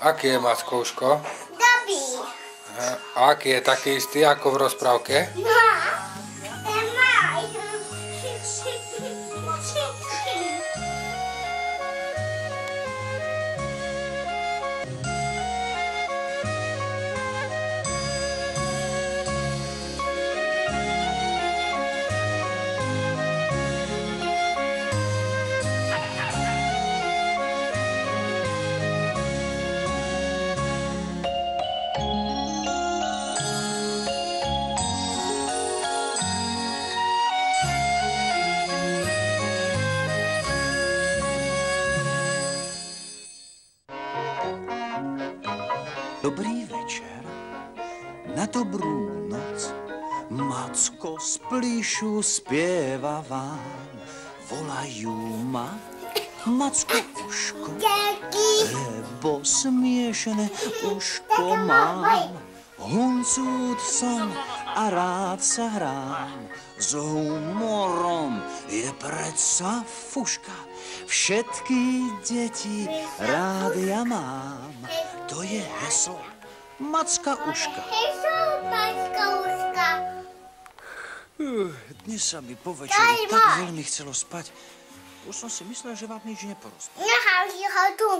Aký je Mackouško? Dobrý. A aký je taký istý ako v rozprávke? No, ten maj. Dobrý večer, na dobrú noc, Macko z plíšu spieva vám. Volajú ma Macko uško, lebo smiešené uško mám. Huncút som a rád sa hrám, s humorom je predsa fuška. Všetky deti rád ja mám. To je heslo Macka uška. Heslo Macka uška. Dnes sa mi po večeri tak veľmi chcelo spať. Už som si myslel, že vám nič neporozprávam. Nechám si ho tu.